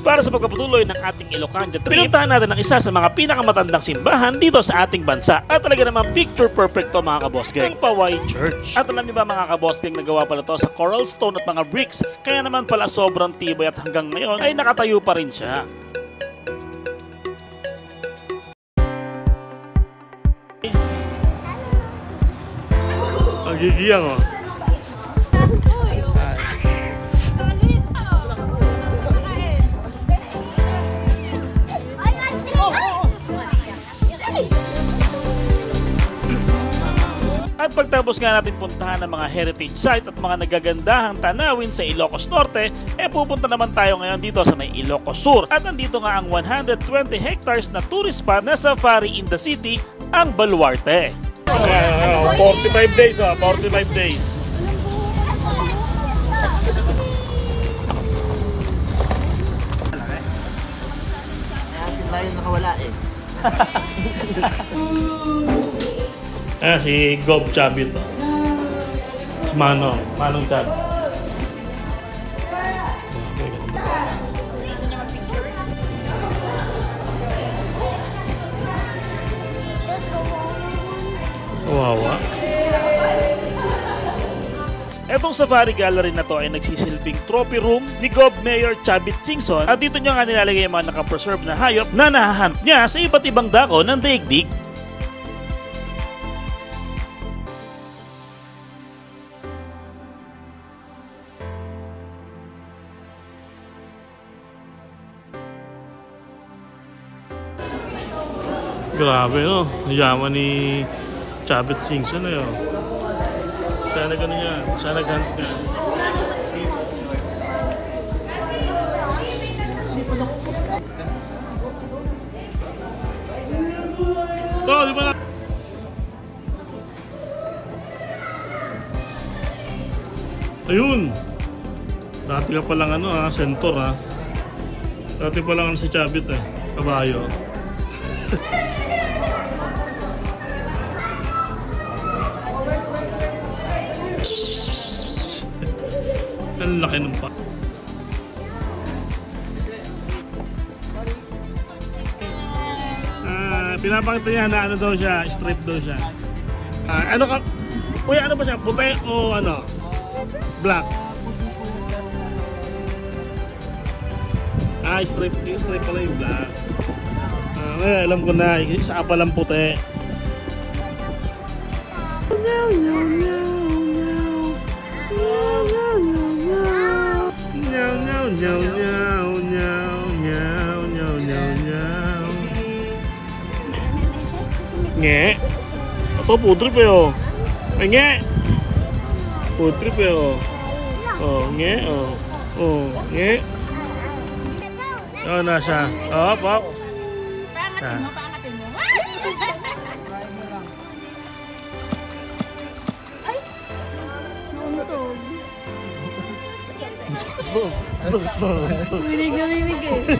Para sa pagpapatuloy ng ating Ilocania trip, pinuntahan natin ang isa sa mga pinakamatandang simbahan dito sa ating bansa. At talaga namang picture perfect to mga kaboss gang, ang Poway Church. At alam niyo ba mga kaboss gang, nagawa pala to sa coral stone at mga bricks. Kaya naman pala sobrang tibay at hanggang ngayon ay nakatayo pa rin siya. Ang gigiyang oh. At pagtapos nga natin puntahan ng mga heritage site at mga nagagandahang tanawin sa Ilocos Norte, pupunta naman tayo ngayon dito sa may Ilocos Sur. At nandito nga ang 120 hectares na tourist spot na safari in the city, ang Baluarte. 45 days 45 days. Tayo nakawala Si Gob Chabi to. Si Manong Chabi. Wawa. Etong safari gallery na to ay nagsisilbing trophy room ni Gob Mayor Chavit Singson at dito niya nga nilalagay yung mga nakapreserve na hayop na nahahunt niya sa iba't ibang dako ng daigdig. Grabe no, yaman ni Chavit Singson na yun. Siya nag-ano yan, siya nag-hunt niya. Ito, di ba na? Ayun! Dati ka palang centaur Dati palang si Chavit kabayo. Ang laki ng pa. Pinapakita niya na daw siya, strip daw siya. Kuya, ano ba siya? Puti o black? Strip pala yung black. Alam ko na, isa pa lang puti. Nge. Ito food trip nge. Food trip nge. Nge. Na siya. Pop. Paangatin mo. Ay! Naunod. Winig.